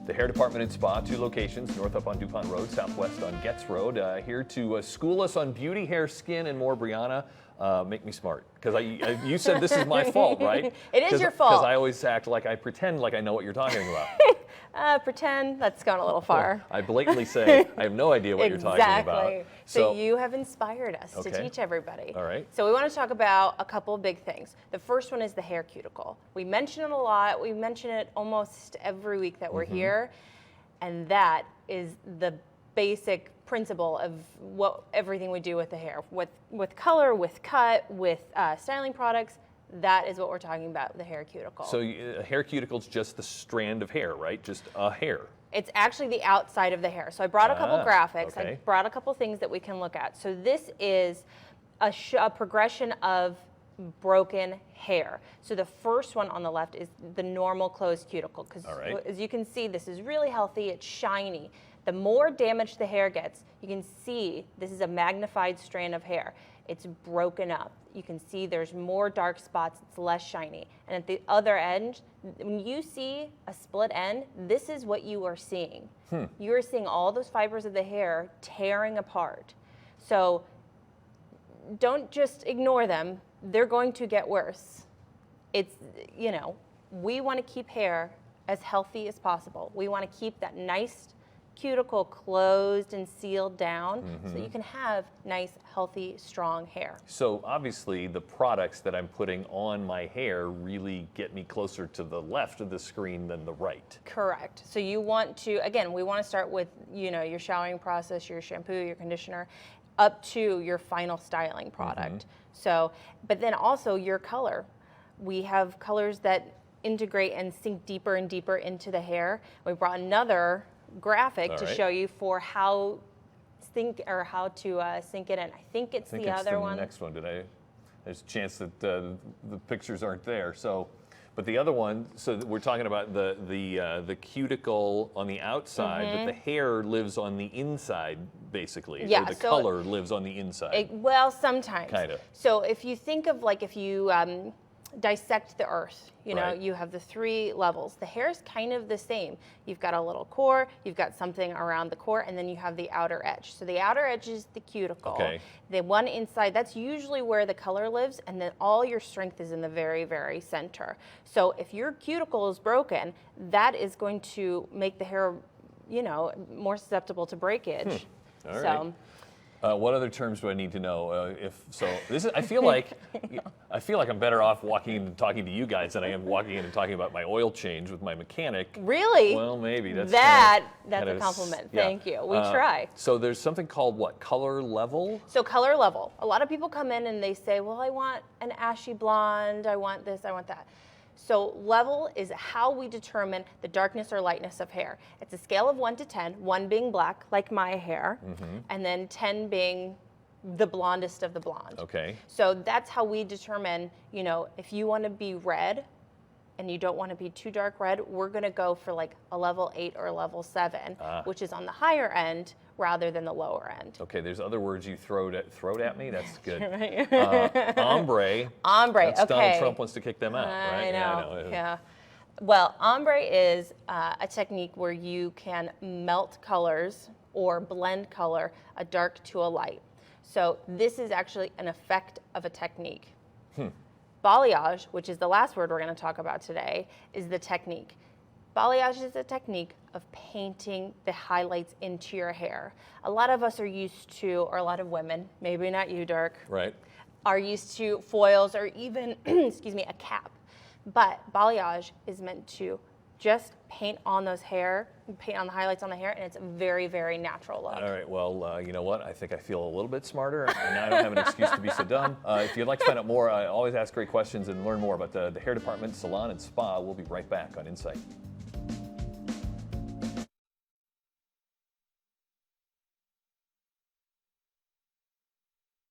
The Hair Department and Spa, 2 locations, north up on DuPont Road, southwest on Getz Road. Here to school us on beauty, hair, skin, and more. Brianna, make me smart. Because you said this is my fault, right? It is your fault. Because I always act like I pretend like I know what you're talking about. Pretend, that's gone a little far. I blatantly say I have no idea what you're talking about. Exactly. So you have inspired us to teach everybody. All right. So we want to talk about a couple of big things. The first one is the hair cuticle. We mention it a lot. We mention it almost every week that we're here. And that is the basic principle of everything we do with the hair. With color, with cut, with styling products. That is what we're talking about, the hair cuticle. So a hair cuticle is just the strand of hair, right? Just a hair. It's actually the outside of the hair. So I brought a couple graphics. Okay. I brought a couple things that we can look at. So this is a progression of broken hair. So the first one on the left is the normal closed cuticle. Because as you can see, this is really healthy. It's shiny. The more damaged the hair gets, you can see this is a magnified strand of hair. It's broken up. You can see there's more dark spots, it's less shiny. And at the other end, when you see a split end, this is what you are seeing. You are seeing all those fibers of the hair tearing apart. So don't just ignore them. They're going to get worse. It's, we want to keep hair as healthy as possible. We want to keep that nice cuticle closed and sealed down so that you can have nice, healthy, strong hair. So obviously the products that I'm putting on my hair really get me closer to the left of the screen than the right. Correct. So you want to, again, we want to start with, your showering process, your shampoo, your conditioner, up to your final styling product. So, but then also your color. We have colors that integrate and sink deeper and deeper into the hair. We brought another graphic to show you for how to sink it in. I think it's the other one. Next one. There's a chance that the pictures aren't there. So, but the other one. So we're talking about the cuticle on the outside, but the hair lives on the inside, basically. Yeah. Or the color lives on the inside. Well, sometimes. Kind of. So if you think of if you dissect the earth, you have the 3 levels. The hair is kind of the same. You've got a little core, you've got something around the core, and then you have the outer edge. So the outer edge is the cuticle. Okay. The one inside, that's usually where the color lives, and then all your strength is in the very, very center. So if your cuticle is broken, that is going to make the hair, more susceptible to breakage. All right. What other terms do I need to know? I feel like I'm better off walking in and talking to you guys than I am walking in and talking about my oil change with my mechanic. Really? Well, maybe that's a compliment. Yeah. Thank you. We try. So there's something called what? Color level? So color level. A lot of people come in and they say, well, I want an ashy blonde. I want this. I want that. So level is how we determine the darkness or lightness of hair. It's a scale of 1 to 10, 1 being black, like my hair, and then 10 being the blondest of the blonde. Okay. So that's how we determine, if you want to be red and you don't want to be too dark red, we're going to go for a level 8 or a level 7, which is on the higher end rather than the lower end. Okay, there's other words you throw at me. That's good. Right. Ombre. Ombre, That's Donald Trump wants to kick them out, right? I know. Yeah, I know. Yeah. Well, ombre is a technique where you can melt colors or blend color, a dark to a light. So this is actually an effect of a technique. Balayage, which is the last word we're going to talk about today, is the technique. Balayage is a technique of painting the highlights into your hair. A lot of us are used to, or a lot of women, maybe not you, Dirk, right, are used to foils or even, a cap. But balayage is meant to just paint on the highlights on the hair, and it's a very, very natural look. All right, well, you know what? I think I feel a little bit smarter, and now I don't have an excuse to be so dumb. If you'd like to find out more, always ask great questions and learn more about the Hair Department, Salon, and Spa. We'll be right back on Insight.